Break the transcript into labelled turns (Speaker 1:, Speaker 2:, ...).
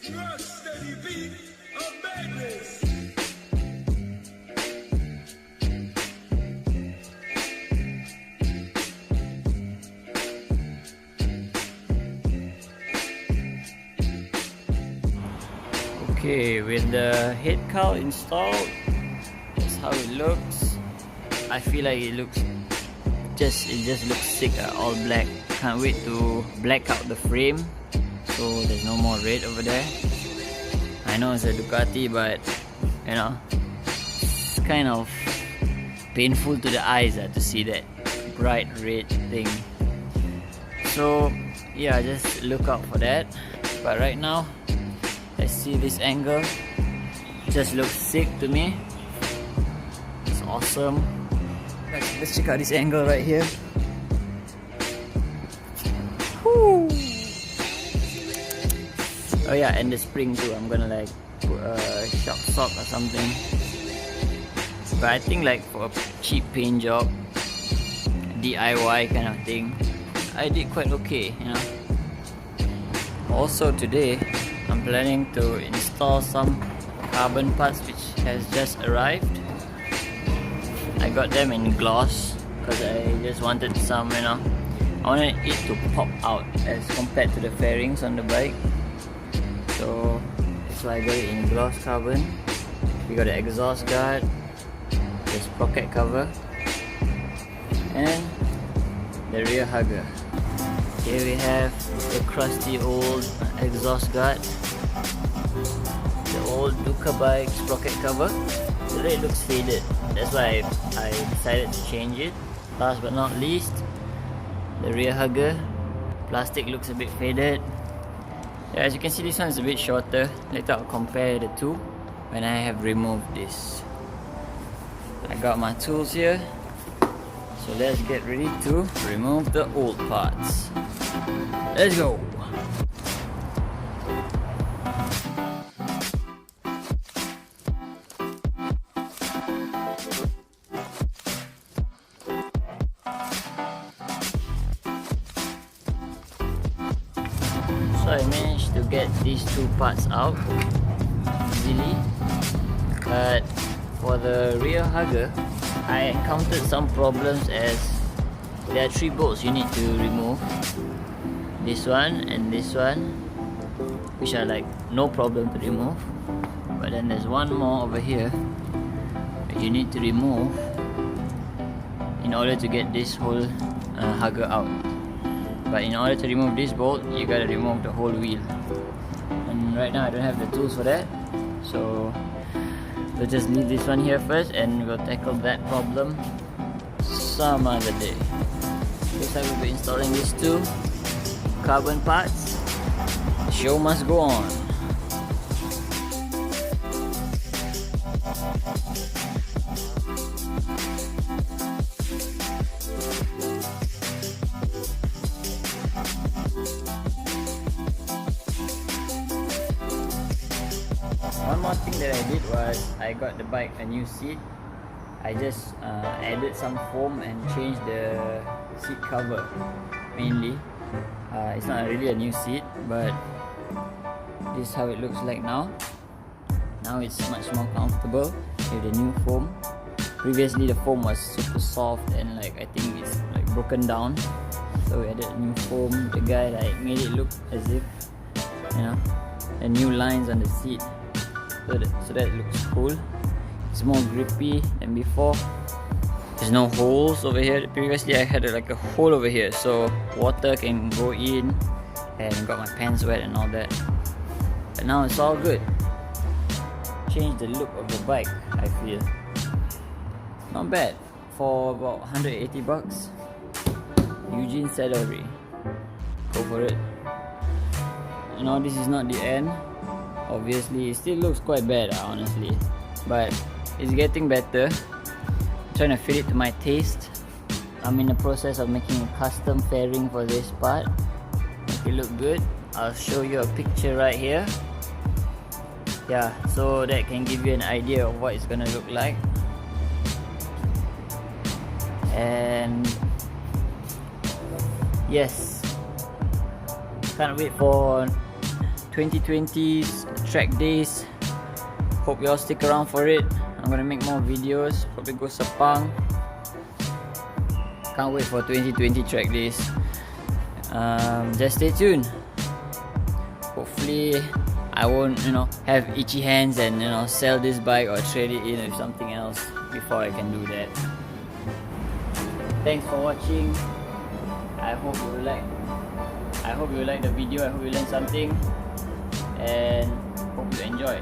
Speaker 1: Okay, with the head cowl installed, that's how it looks. I feel like it just looks sick, all black. Can't wait to black out the frame so there's no more red over there. I know it's a Ducati, but you know, it's kind of painful to the eyes to see that bright red thing. So yeah, just look out for that. But right now, let's see this angle. Just looks sick to me. It's awesome. Let's check out this angle right here. Woo. Oh yeah, and the spring too. I'm gonna like put a shock sock or something. But I think like for a cheap paint job, DIY kind of thing, I did quite okay, you know. Also today, I'm planning to install some carbon parts which has just arrived. I got them in gloss because I just wanted some, you know, I wanted it to pop out as compared to the fairings on the bike. So that's why I got it in gloss carbon. We got the exhaust guard, the sprocket cover, and the rear hugger. Here we have the crusty old exhaust guard, the old Duca bike sprocket cover. Today it looks faded, that's why I decided to change it. Last but not least, the rear hugger. Plastic looks a bit faded. Yeah, as you can see, this one is a bit shorter. Later I'll compare the two when I have removed this. I got my tools here, so let's get ready to remove the old parts. Let's go! So I managed to get these two parts out easily, but for the rear hugger, I encountered some problems as there are 3 bolts you need to remove. This one and this one, which are like no problem to remove, but then there's one more over here that you need to remove in order to get this whole hugger out. But in order to remove this bolt, you gotta remove the whole wheel, and right now I don't have the tools for that, so we'll just leave this one here first and we'll tackle that problem some other day. Looks like we'll be installing these two carbon parts. The show must go on. One more thing that I did was I got the bike a new seat. I just added some foam and changed the seat cover mainly. It's not really a new seat, but this is how it looks like now. Now it's much more comfortable with the new foam. Previously the foam was super soft and like I think it's like broken down, so we added new foam. The guy like made it look as if, you know, the new lines on the seat, so that looks cool. It's more grippy than before. There's no holes over here. Previously I had like a hole over here, so water can go in and got my pants wet and all that. But now it's all good. Changed the look of the bike, I feel. Not bad. For about 180 bucks. Eugene salary. Go for it. You know, this is not the end. Obviously, it still looks quite bad, honestly. But it's getting better. Trying to fit it to my taste. I'm in the process of making a custom fairing for this part. Make it look good. I'll show you a picture right here. Yeah, so that can give you an idea of what it's gonna look like. And yes, can't wait 2020's track days. Hope you all stick around for it. I'm gonna make more videos. Probably go Sepang. Can't wait for 2020 track days. Just stay tuned. Hopefully I won't, have itchy hands and sell this bike or trade it in with something else before I can do that. Thanks for watching. I hope you like the video. I hope you learned something and hope you enjoy.